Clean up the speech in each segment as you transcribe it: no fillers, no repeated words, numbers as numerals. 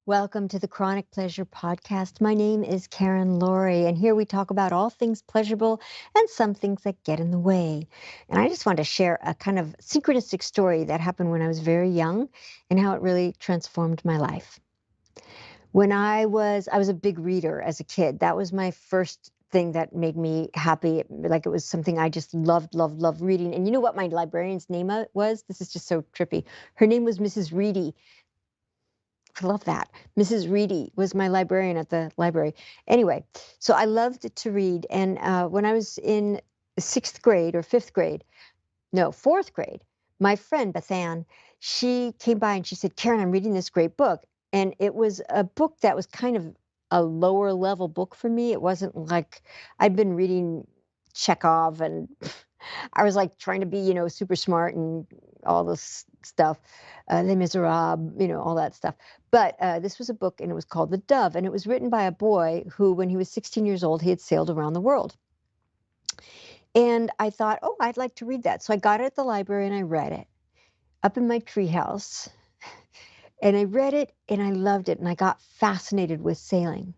Welcome to the Chronic Pleasure Podcast. My name is Karen Lorre, and here we talk about all things pleasurable and some things that get in the way. And I just want to share a kind of synchronistic story that happened when I was very young and how it really transformed my life. When I was a big reader as a kid. That was my first thing that made me happy. Like it was something I just loved, loved, loved reading. And you know what my librarian's name was? This is just so trippy. Her name was Mrs. Reedy. I love that. Mrs. Reedy was my librarian at the library. Anyway, so I loved to read. And when I was in sixth grade or fifth grade, no, fourth grade, my friend Beth Ann, she came by and she said, Karen, I'm reading this great book. And it was a book that was kind of a lower level book for me. It wasn't like I'd been reading Chekhov and I was like trying to be, super smart and all this stuff, Les Miserables, all that stuff. But this was a book and it was called The Dove. And it was written by a boy who, when he was 16 years old, he had sailed around the world. And I thought, oh, I'd like to read that. So I got it at the library and I read it up in my treehouse. And I read it and I loved it. And I got fascinated with sailing.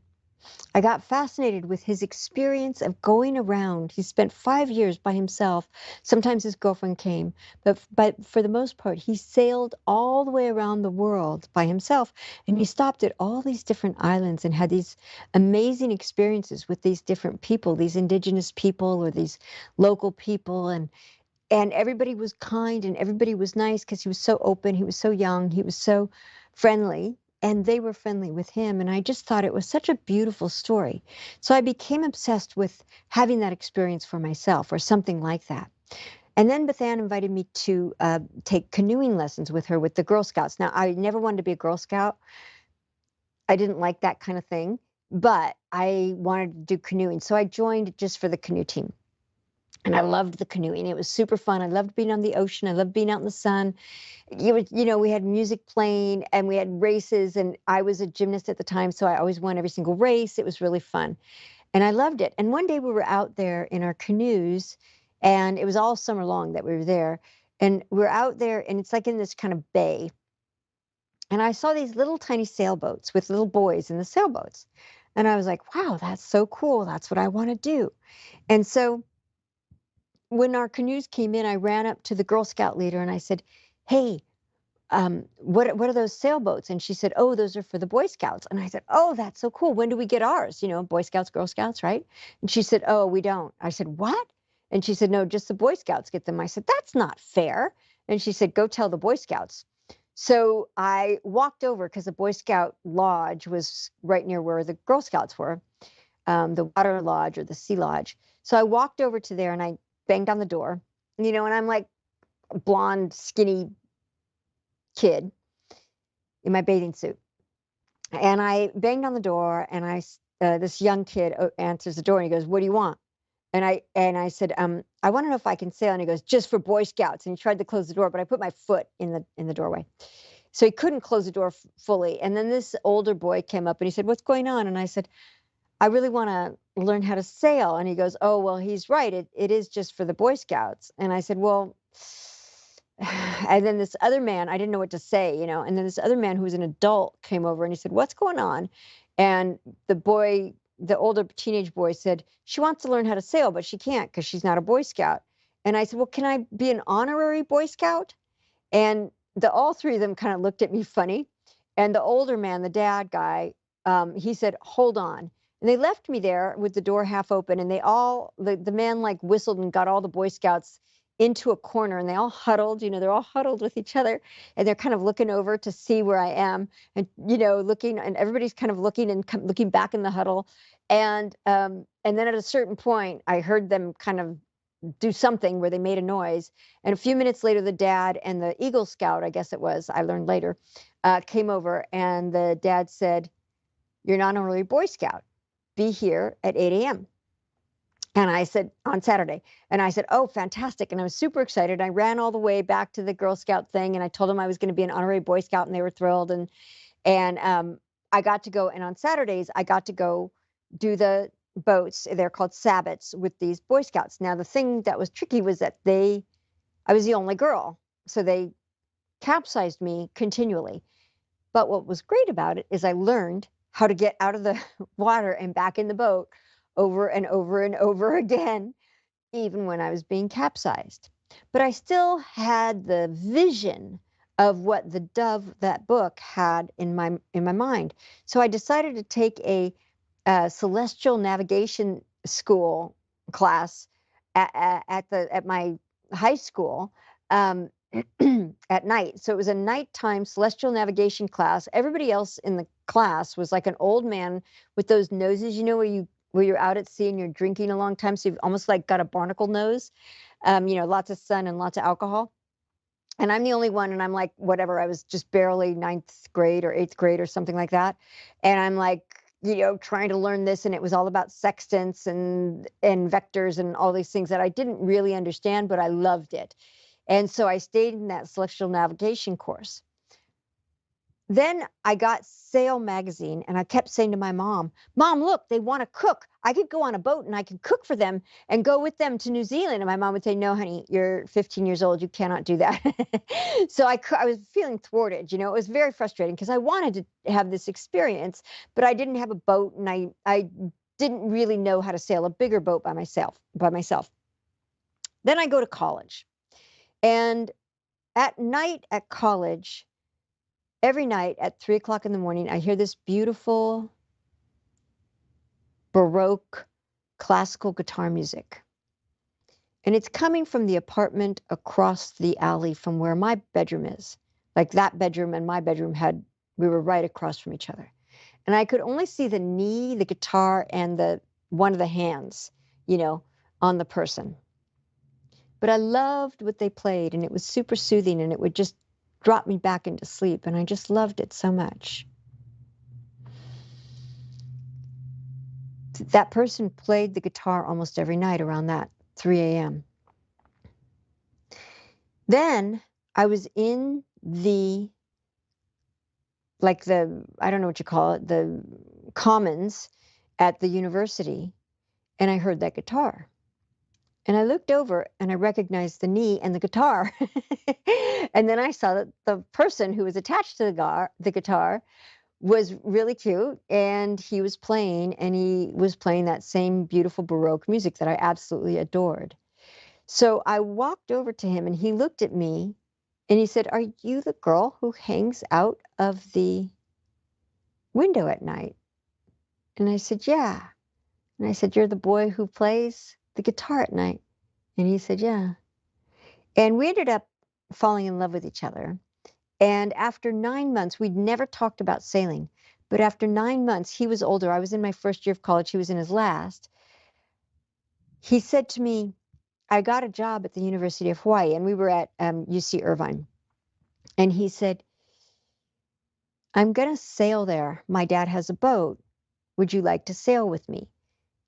I got fascinated with his experience of going around. He spent 5 years by himself. Sometimes his girlfriend came, but for the most part, he sailed all the way around the world by himself. And he stopped at all these different islands and had these amazing experiences with these different people, these indigenous people or these local people. And everybody was kind and everybody was nice because he was so open. He was so young. He was so friendly. And they were friendly with him. And I just thought it was such a beautiful story. So I became obsessed with having that experience for myself or something like that. And then Beth Ann invited me to take canoeing lessons with her with the Girl Scouts. Now, I never wanted to be a Girl Scout. I didn't like that kind of thing, but I wanted to do canoeing. So I joined just for the canoe team. And I loved the canoeing. It was super fun. I loved being on the ocean. I loved being out in the sun. We had music playing and we had races. And I was a gymnast at the time, so I always won every single race. It was really fun. And I loved it. And one day we were out there in our canoes, and it was all summer long that we were there. And we're out there, and it's like in this kind of bay. And I saw these little tiny sailboats with little boys in the sailboats. And I was like, wow, that's so cool. That's what I want to do. And so when our canoes came in, I ran up to the Girl Scout leader and I said, hey, what are those sailboats? And she said, oh, those are for the Boy Scouts. And I said, oh, that's so cool. When do we get ours? Boy Scouts, Girl Scouts, right? And she said, oh, we don't. I said, what? And she said, no, just the Boy Scouts get them. I said, that's not fair. And she said, go tell the Boy Scouts. So I walked over because the Boy Scout lodge was right near where the Girl Scouts were, the water lodge or the sea lodge. So I walked over to there and I banged on the door, and I'm like a blonde, skinny kid in my bathing suit. And I banged on the door, and this young kid answers the door, and he goes, "What do you want?" And I said, "I want to know if I can sail." And he goes, "Just for Boy Scouts." And he tried to close the door, but I put my foot in the doorway, so he couldn't close the door fully. And then this older boy came up, and he said, "What's going on?" And I said, I really want to learn how to sail. And he goes, oh, well, he's right. It is just for the Boy Scouts. And I said, well, and then this other man, I didn't know what to say, and then this other man who was an adult came over and he said, what's going on? And the older teenage boy said, she wants to learn how to sail, but she can't because she's not a Boy Scout. And I said, well, can I be an honorary Boy Scout? And all three of them kind of looked at me funny. And the older man, the dad guy, he said, hold on. And they left me there with the door half open, and the man like whistled and got all the Boy Scouts into a corner, and they all huddled, they're all huddled with each other, and they're kind of looking over to see where I am, and, looking, and everybody's kind of looking and looking back in the huddle. And then at a certain point, I heard them kind of do something where they made a noise. And a few minutes later, the dad and the Eagle Scout, I guess it was, I learned later, came over, and the dad said, you're not an honorary Boy Scout. Be here at 8 a.m. And I said, on Saturday. And I said, oh, fantastic. And I was super excited. I ran all the way back to the Girl Scout thing, and I told them I was going to be an honorary Boy Scout, and they were thrilled. And I got to go. And on Saturdays, I got to go do the boats. They're called sabbats with these Boy Scouts. Now, the thing that was tricky was that I was the only girl. So they capsized me continually. But what was great about it is I learned how to get out of the water and back in the boat over and over and over again, even when I was being capsized. But I still had the vision of what the dove, that book, had in my mind. So I decided to take a celestial navigation school class at my high school, um, at night. So it was a nighttime celestial navigation class. Everybody else in the class was like an old man with those noses, where you're out at sea and you're drinking a long time, so you've almost like got a barnacle nose, lots of sun and lots of alcohol. And I'm the only one, and I'm like, whatever, I was just barely ninth grade or eighth grade or something like that. And I'm like, trying to learn this, and it was all about sextants and vectors and all these things that I didn't really understand, but I loved it. And so I stayed in that celestial navigation course. Then I got Sail magazine, and I kept saying to my mom, Mom, look, they want to cook. I could go on a boat and I could cook for them and go with them to New Zealand. And my mom would say, No, honey, you're 15 years old. You cannot do that. So I was feeling thwarted. It was very frustrating because I wanted to have this experience, but I didn't have a boat, and I didn't really know how to sail a bigger boat by myself. Then I go to college. And at night at college, every night at 3 o'clock in the morning, I hear this beautiful Baroque classical guitar music. And it's coming from the apartment across the alley from where my bedroom is. Like that bedroom and my bedroom we were right across from each other. And I could only see the knee, the guitar, and one of the hands, on the person. But I loved what they played, and it was super soothing, and it would just drop me back into sleep, and I just loved it so much. That person played the guitar almost every night around that 3 a.m. Then I was in I don't know what you call it, the commons at the university, and I heard that guitar. And I looked over and I recognized the knee and the guitar. And then I saw that the person who was attached to the guitar was really cute, and he was playing that same beautiful Baroque music that I absolutely adored. So I walked over to him and he looked at me and he said, Are you the girl who hangs out of the window at night? And I said, Yeah. And I said, You're the boy who plays the guitar at night? And he said, Yeah. And we ended up falling in love with each other. And after 9 months, we'd never talked about sailing. But after 9 months, he was older. I was in my first year of college. He was in his last. He said to me, I got a job at the University of Hawaii, and we were at UC Irvine. And he said, I'm going to sail there. My dad has a boat. Would you like to sail with me?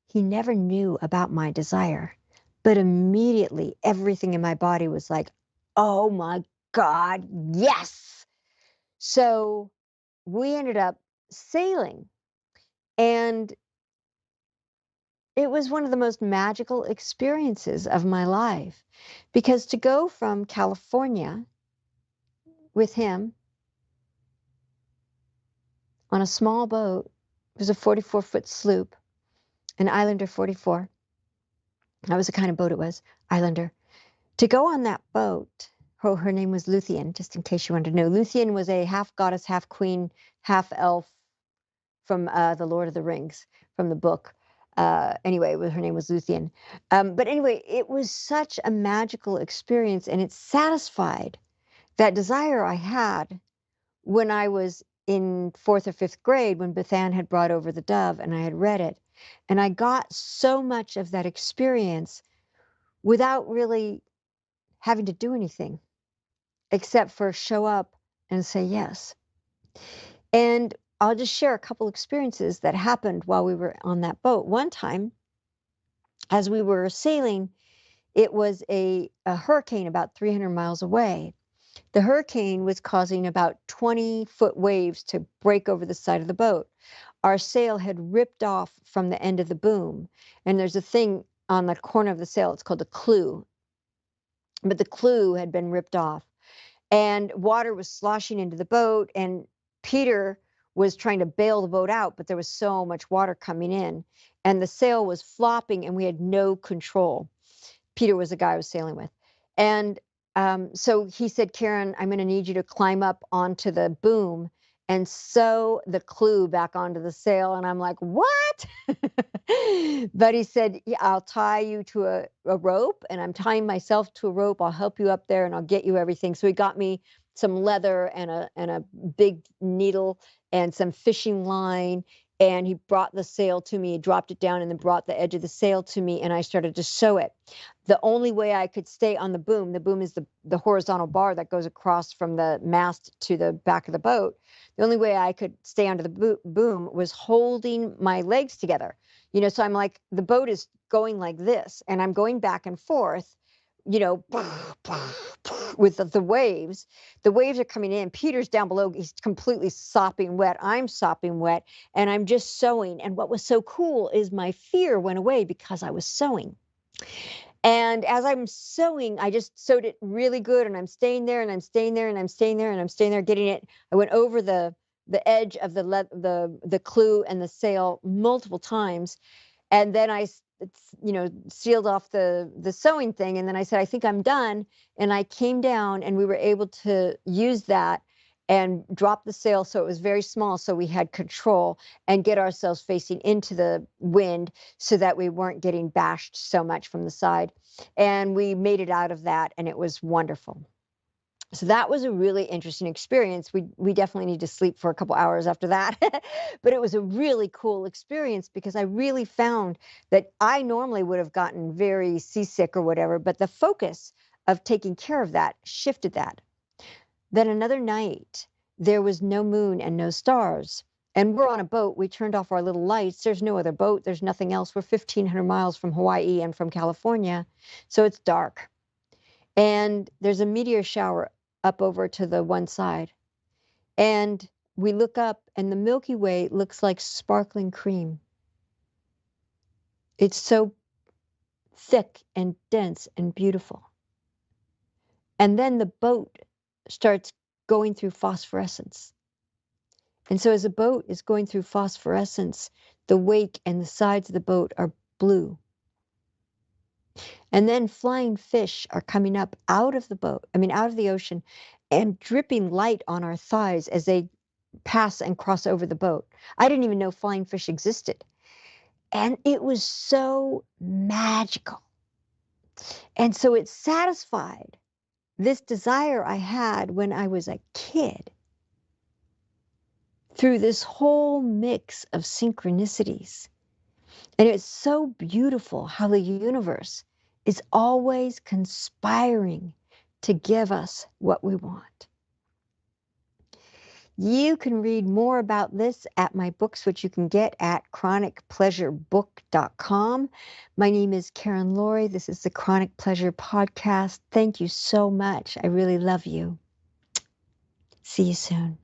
He never knew about my desire. But immediately, everything in my body was like, oh my God, yes. So we ended up sailing. And it was one of the most magical experiences of my life, because to go from California with him on a small boat, it was a 44-foot sloop, an Islander 44. That was the kind of boat it was, Islander. To go on that boat, her name was Luthien, just in case you wanted to know. Luthien was a half goddess, half queen, half elf from the Lord of the Rings, from the book. Anyway, her name was Luthien. But anyway, it was such a magical experience, and it satisfied that desire I had when I was in fourth or fifth grade, when Bethan had brought over the Dove and I had read it. And I got so much of that experience without really having to do anything except for show up and say yes. And I'll just share a couple experiences that happened while we were on that boat. One time, as we were sailing, it was a hurricane about 300 miles away. The hurricane was causing about 20-foot waves to break over the side of the boat. Our sail had ripped off from the end of the boom, and there's a thing on the corner of the sail, it's called a clew, but the clew had been ripped off, and water was sloshing into the boat, and Peter was trying to bail the boat out, but there was so much water coming in, and the sail was flopping, and we had no control. Peter was the guy I was sailing with. And so he said, Karen, I'm going to need you to climb up onto the boom and sew the clue back onto the sail. And I'm like, what? But he said, yeah, I'll tie you to a rope, and I'm tying myself to a rope. I'll help you up there and I'll get you everything. So he got me some leather and a big needle and some fishing line. And he brought the sail to me, he dropped it down and then brought the edge of the sail to me, and I started to sew it. The only way I could stay on the boom is the horizontal bar that goes across from the mast to the back of the boat. The only way I could stay under the boom was holding my legs together. So I'm like, the boat is going like this, and I'm going back and forth, with the waves. The waves are coming in. Peter's down below. He's completely sopping wet. I'm sopping wet, and I'm just sewing. And what was so cool is my fear went away because I was sewing. And as I'm sewing, I just sewed it really good, and I'm staying there, and I'm staying there, and I'm staying there, and I'm staying there, getting it. I went over the edge of the clue and the sail multiple times, and then I sealed off the sewing thing, and then I said, I think I'm done, and I came down, and we were able to use that and drop the sail so it was very small, so we had control, and get ourselves facing into the wind so that we weren't getting bashed so much from the side. And we made it out of that, and it was wonderful. So that was a really interesting experience. We definitely need to sleep for a couple hours after that. But it was a really cool experience because I really found that I normally would have gotten very seasick or whatever, but the focus of taking care of that shifted that. Then another night, there was no moon and no stars. And we're on a boat. We turned off our little lights. There's no other boat. There's nothing else. We're 1,500 miles from Hawaii and from California. So it's dark. And there's a meteor shower up over to the one side. And we look up, and the Milky Way looks like sparkling cream. It's so thick and dense and beautiful. And then the boat starts going through phosphorescence. And so as the boat is going through phosphorescence, the wake and the sides of the boat are blue. And then flying fish are coming up out of the ocean, and dripping light on our thighs as they pass and cross over the boat. I didn't even know flying fish existed. And it was so magical. And so it satisfied this desire I had when I was a kid through this whole mix of synchronicities. And it's so beautiful how the universe is always conspiring to give us what we want. You can read more about this at my books, which you can get at chronicpleasurebook.com. My name is Karen Lorre. This is the Chronic Pleasure Podcast. Thank you so much. I really love you. See you soon.